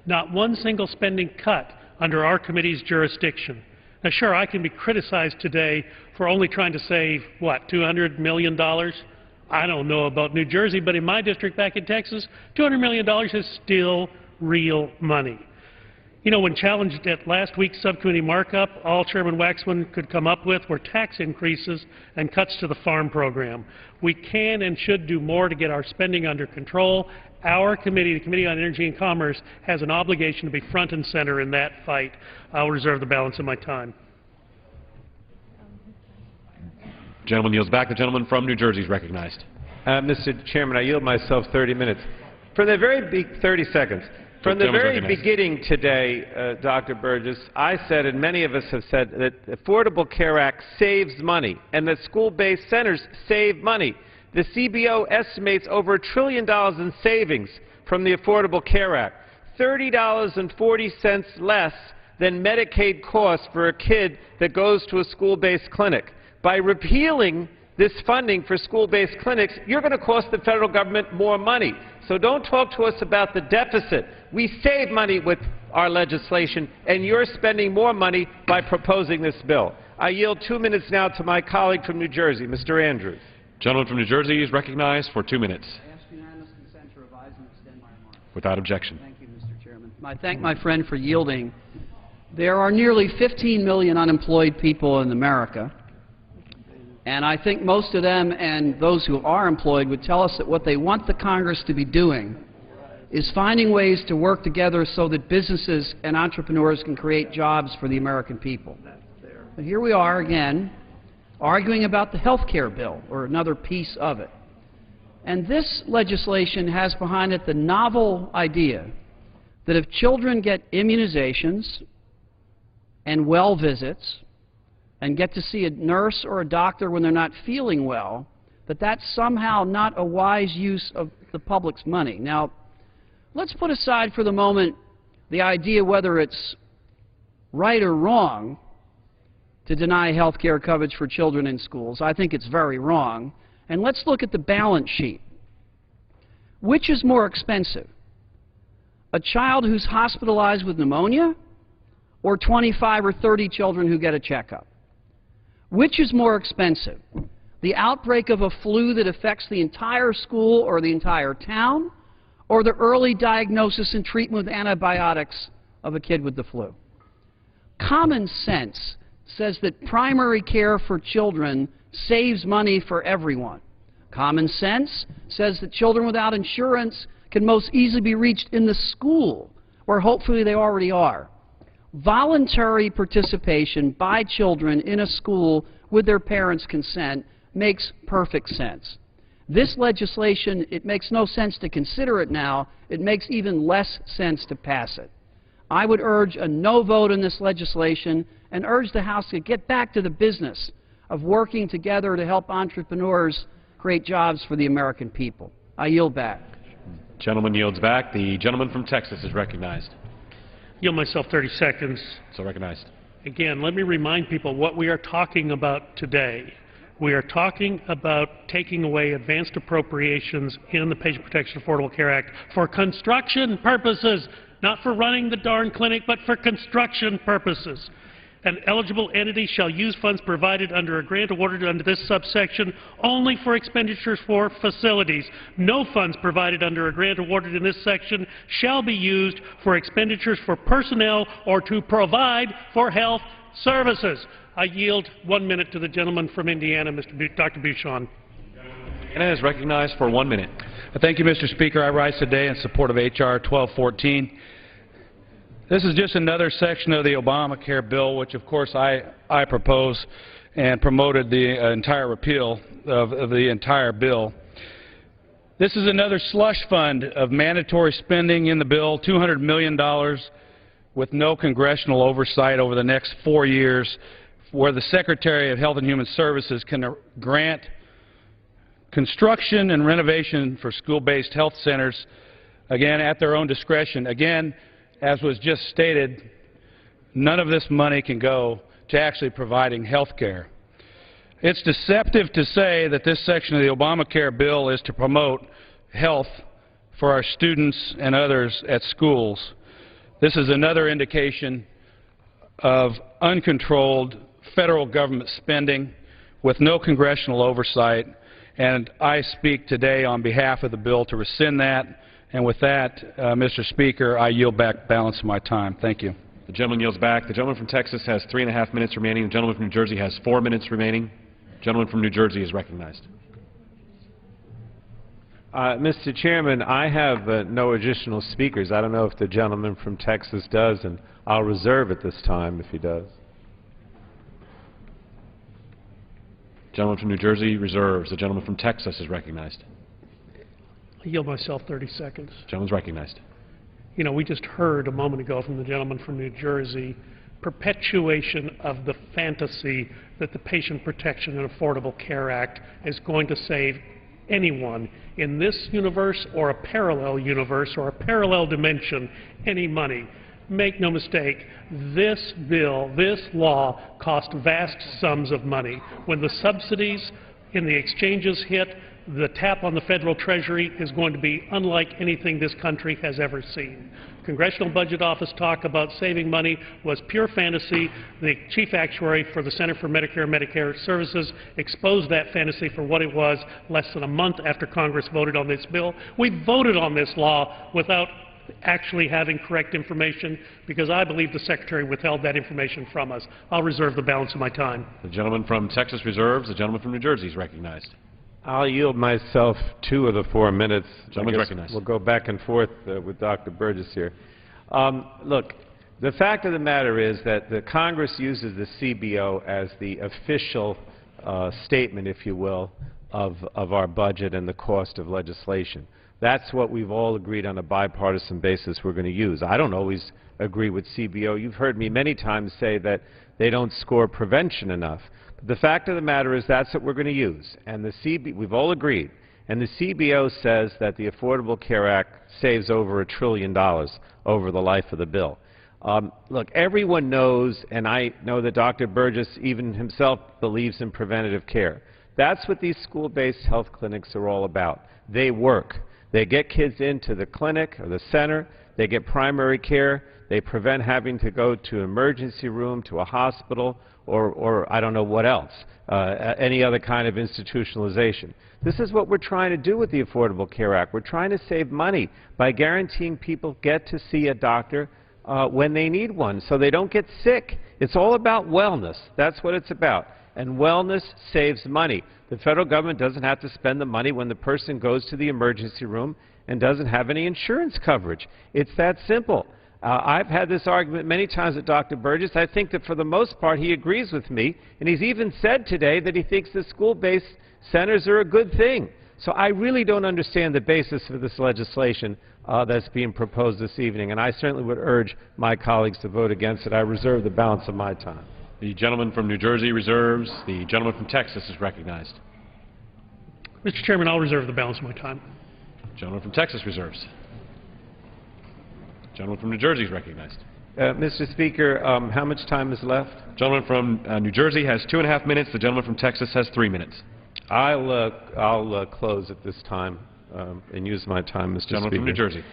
not one single spending cut under our committee's jurisdiction. Now, sure, I can be criticized today for only trying to save, what, $200 million? I don't know about New Jersey, but in my district back in Texas, $200 million is still real money. You know, when challenged at last week's subcommittee markup, all Chairman Waxman could come up with were tax increases and cuts to the farm program. We can and should do more to get our spending under control. Our committee, the Committee on Energy and Commerce, has an obligation to be front and center in that fight. I'll reserve the balance of my time. Gentleman yields back. The gentleman from New Jersey is recognized. Mr. Chairman, I yield myself 30 minutes. From the very 30 seconds. From the very beginning today, Dr. Burgess, I said, and many of us have said, that the Affordable Care Act saves money, and that school-based centers save money. The CBO estimates over $1 trillion in savings from the Affordable Care Act, $30.40 less than Medicaid costs for a kid that goes to a school-based clinic. By repealing this funding for school-based clinics, you're going to cost the federal government more money. So don't talk to us about the deficit. We save money with our legislation, and you're spending more money by proposing this bill. I yield 2 minutes now to my colleague from New Jersey, Mr. Andrews. Gentleman from New Jersey is recognized for 2 minutes. I ask unanimous consent to revise and extend my remarks. Without objection. Thank you, Mr. Chairman. I thank my friend for yielding. There are nearly 15 million unemployed people in America. And I think most of them and those who are employed would tell us that what they want the Congress to be doing is finding ways to work together so that businesses and entrepreneurs can create jobs for the American people. But here we are again, arguing about the health care bill, or another piece of it. And this legislation has behind it the novel idea that if children get immunizations and well visits and get to see a nurse or a doctor when they're not feeling well, that that's somehow not a wise use of the public's money. Now, let's put aside for the moment the idea whether it's right or wrong to deny health care coverage for children in schools. I think it's very wrong. And let's look at the balance sheet. Which is more expensive? A child who's hospitalized with pneumonia, or 25 or 30 children who get a checkup? Which is more expensive? The outbreak of a flu that affects the entire school or the entire town, or the early diagnosis and treatment with antibiotics of a kid with the flu? Common sense says that primary care for children saves money for everyone. Common sense says that children without insurance can most easily be reached in the school, where hopefully they already are. Voluntary participation by children in a school with their parents' consent makes perfect sense. This legislation, it makes no sense to consider it now. It makes even less sense to pass it. I would urge a no vote on this legislation and urge the House to get back to the business of working together to help entrepreneurs create jobs for the American people. I yield back. Gentleman yields back. The gentleman from Texas is recognized. Yield myself 30 seconds. So recognized. Again, let me remind people what we are talking about today. We are talking about taking away advanced appropriations in the Patient Protection Affordable Care Act for construction purposes, not for running the darn clinic, but for construction purposes. An eligible entity shall use funds provided under a grant awarded under this subsection only for expenditures for facilities. No funds provided under a grant awarded in this section shall be used for expenditures for personnel or to provide for health services. I yield 1 minute to the gentleman from Indiana, Dr. Bucshon. Indiana is recognized for 1 minute. Thank you, Mr. Speaker. I rise today in support of H.R. 1214. This is just another section of the Obamacare bill, which of course I proposed and promoted the entire repeal of the entire bill. This is another slush fund of mandatory spending in the bill, $200 million with no congressional oversight over the next 4 years, where the Secretary of Health and Human Services can grant construction and renovation for school-based health centers, again, at their own discretion. Again, as was just stated, none of this money can go to actually providing health care. It's deceptive to say that this section of the Obamacare bill is to promote health for our students and others at schools. This is another indication of uncontrolled federal government spending with no congressional oversight, and I speak today on behalf of the bill to rescind that. And with that, Mr. Speaker, I yield back balance of my time. Thank you. The gentleman yields back. The gentleman from Texas has 3.5 minutes remaining. The gentleman from New Jersey has 4 minutes remaining. The gentleman from New Jersey is recognized. Mr. Chairman, I have no additional speakers. I don't know if the gentleman from Texas does, and I'll reserve at this time if he does. The gentleman from New Jersey reserves. The gentleman from Texas is recognized. I yield myself 30 seconds. Gentleman's recognized. You know, we just heard a moment ago from the gentleman from New Jersey perpetuation of the fantasy that the Patient Protection and Affordable Care Act is going to save anyone in this universe or a parallel universe or a parallel dimension any money. Make no mistake, this bill, this law, cost vast sums of money. When the subsidies in the exchanges hit, the tap on the federal treasury is going to be unlike anything this country has ever seen. Congressional Budget Office talk about saving money was pure fantasy. The chief actuary for the Center for Medicare and Medicaid Services exposed that fantasy for what it was less than a month after Congress voted on this bill. We voted on this law without actually having correct information because I believe the Secretary withheld that information from us. I'll reserve the balance of my time. The gentleman from Texas reserves. The gentleman from New Jersey is recognized. I'll yield myself 2 of the 4 minutes. Gentleman's recognized. We'll go back and forth with Dr. Burgess here. Look, the fact of the matter is that the Congress uses the CBO as the official statement, if you will, of our budget and the cost of legislation. That's what we've all agreed on a bipartisan basis we're going to use. I don't always agree with CBO. You've heard me many times say that they don't score prevention enough. But the fact of the matter is that's what we're going to use. And we've all agreed. And the CBO says that the Affordable Care Act saves over $1 trillion over the life of the bill. Look, everyone knows, and I know that Dr. Burgess even himself believes in preventative care. That's what these school-based health clinics are all about. They work. They get kids into the clinic or the center. They get primary care. They prevent having to go to an emergency room, to a hospital, or I don't know what else, any other kind of institutionalization. This is what we're trying to do with the Affordable Care Act. We're trying to save money by guaranteeing people get to see a doctor when they need one so they don't get sick. It's all about wellness. That's what it's about. And wellness saves money. The federal government doesn't have to spend the money when the person goes to the emergency room and doesn't have any insurance coverage. It's that simple. I've had this argument many times with Dr. Burgess. I think that for the most part he agrees with me, and he's even said today that he thinks that school-based centers are a good thing. So I really don't understand the basis for this legislation that's being proposed this evening, and I certainly would urge my colleagues to vote against it. I reserve the balance of my time. The gentleman from New Jersey reserves. The gentleman from Texas is recognized. Mr. Chairman, I'll reserve the balance of my time. Gentleman from Texas reserves. Gentleman from New Jersey is recognized. Mr. Speaker, how much time is left? Gentleman from New Jersey has 2.5 minutes. The gentleman from Texas has 3 minutes. I'll close at this time and use my time, Mr. Gentleman Speaker. from New Jersey.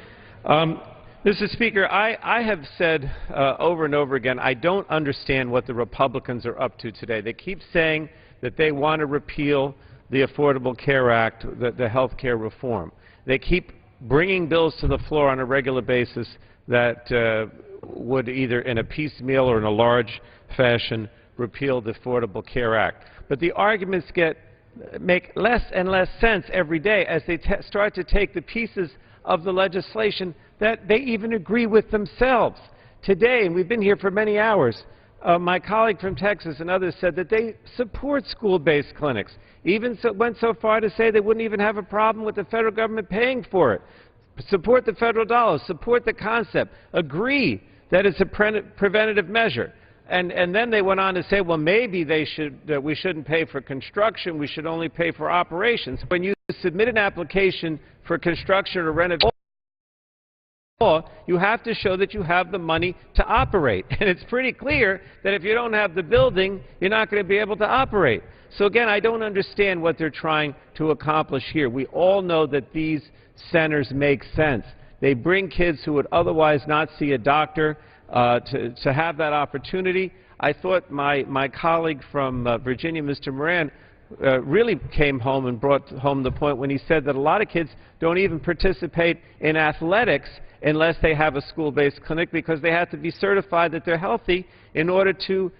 Mr. Speaker, I have said over and over again, I don't understand what the Republicans are up to today. They keep saying that they want to repeal the Affordable Care Act, the health care reform. They keep bringing bills to the floor on a regular basis that would either in a piecemeal or in a large fashion repeal the Affordable Care Act. But the arguments make less and less sense every day as they start to take the pieces of the legislation that they even agree with themselves. Today, and we've been here for many hours, my colleague from Texas and others said that they support school-based clinics, even went so far to say they wouldn't even have a problem with the federal government paying for it. Support the federal dollars, support the concept, agree that it's a preventative measure. And then they went on to say, well, maybe we shouldn't pay for construction, we should only pay for operations. When you submit an application for construction or renovation, you have to show that you have the money to operate. And it's pretty clear that if you don't have the building, you're not going to be able to operate. So again, I don't understand what they're trying to accomplish here. We all know that these centers make sense. They bring kids who would otherwise not see a doctor to have that opportunity. I thought my colleague from Virginia, Mr. Moran, really came home and brought home the point when he said that a lot of kids don't even participate in athletics unless they have a school-based clinic because they have to be certified that they're healthy in order to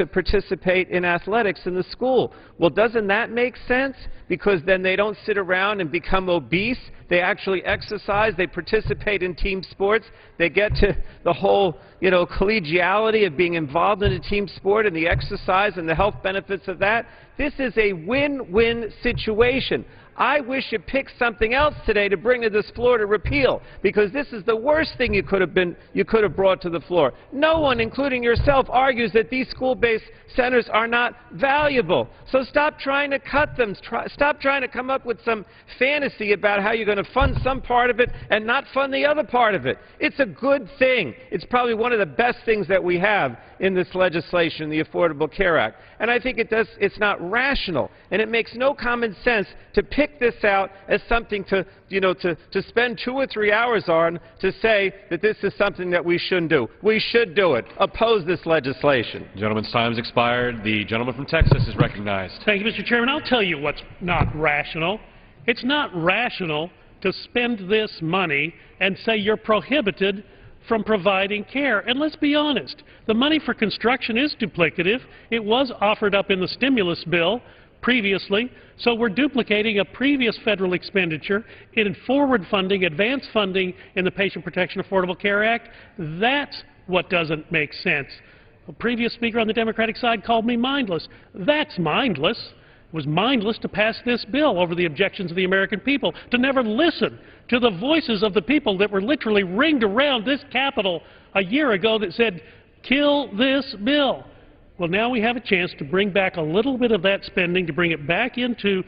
participate in athletics in the school. Well, doesn't that make sense? Because then they don't sit around and become obese. They actually exercise. They participate in team sports. They get to the whole, collegiality of being involved in a team sport and the exercise and the health benefits of that. This is a win-win situation. I wish you picked something else today to bring to this floor to repeal, because this is the worst thing you could have brought to the floor. No one, including yourself, argues that these school-based centers are not valuable. So stop trying to cut them. Stop trying to come up with some fantasy about how you're going to fund some part of it and not fund the other part of it. It's a good thing. It's probably one of the best things that we have in this legislation, the Affordable Care Act. And I think it's not rational, and it makes no common sense to pick this out as something to spend 2 or 3 hours on to say that this is something that we shouldn't do. We should do it. Oppose this legislation. The gentleman's time has expired. The gentleman from Texas is recognized. Thank you, Mr. Chairman. I'll tell you what's not rational. It's not rational to spend this money and say you're prohibited from providing care. And let's be honest, the money for construction is duplicative. It was offered up in the stimulus bill previously, so we're duplicating a previous federal expenditure in forward funding, advance funding in the Patient Protection Affordable Care Act. That's what doesn't make sense. A previous speaker on the Democratic side called me mindless. That's mindless. It was mindless to pass this bill over the objections of the American people, to never listen to the voices of the people that were literally ringed around this Capitol a year ago that said, kill this bill. Well, now we have a chance to bring back a little bit of that spending, to bring it back into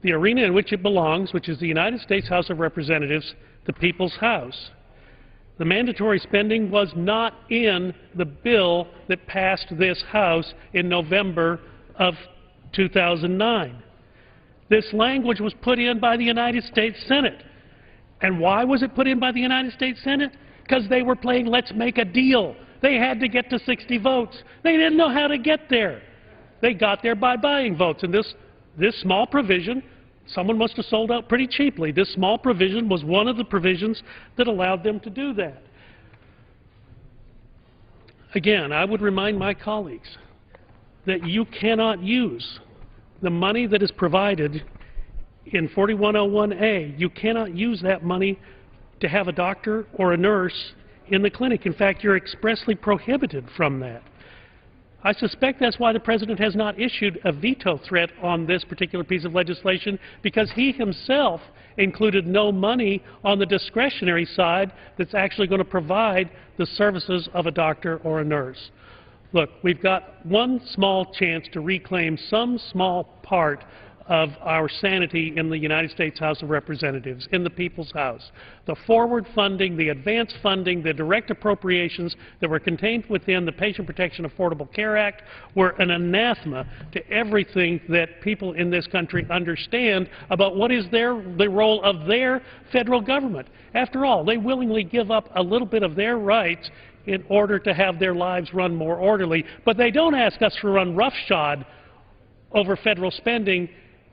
the arena in which it belongs, which is the United States House of Representatives, the People's House. The mandatory spending was not in the bill that passed this House in November of 2009. This language was put in by the United States Senate. And why was it put in by the United States Senate? Because they were playing let's make a deal. They had to get to 60 votes. They didn't know how to get there. They got there by buying votes. And this small provision, someone must have sold out pretty cheaply. This small provision was one of the provisions that allowed them to do that. Again, I would remind my colleagues that you cannot use the money that is provided in 4101A, you cannot use that money to have a doctor or a nurse in the clinic. In fact, you're expressly prohibited from that. I suspect that's why the President has not issued a veto threat on this particular piece of legislation, because he himself included no money on the discretionary side that's actually going to provide the services of a doctor or a nurse. Look, we've got one small chance to reclaim some small part of our sanity in the United States House of Representatives, in the People's House. The forward funding, the advance funding, the direct appropriations that were contained within the Patient Protection Affordable Care Act were an anathema to everything that people in this country understand about what is the role of their federal government. After all, they willingly give up a little bit of their rights in order to have their lives run more orderly, but they don't ask us to run roughshod over federal spending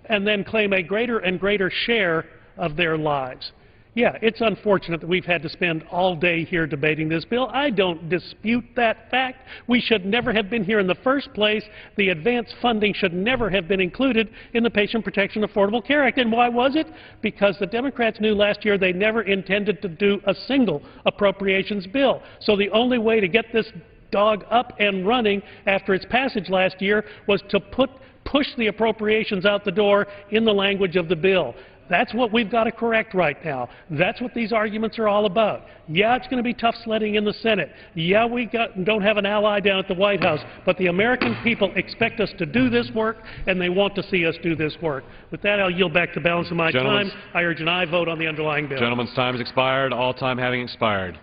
and then claim a greater and greater share of their lives. Yeah, it's unfortunate that we've had to spend all day here debating this bill. I don't dispute that fact. We should never have been here in the first place. The advance funding should never have been included in the Patient Protection Affordable Care Act. And why was it? Because the Democrats knew last year they never intended to do a single appropriations bill. So the only way to get this dog up and running after its passage last year was to push the appropriations out the door in the language of the bill. That's what we've got to correct right now. That's what these arguments are all about. Yeah, it's going to be tough sledding in the Senate. Yeah, we don't have an ally down at the White House, but the American people expect us to do this work, and they want to see us do this work. With that, I'll yield back the balance of my time. I urge an aye vote on the underlying bill. Gentleman's time has expired, all time having expired.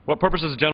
What purpose does the gentleman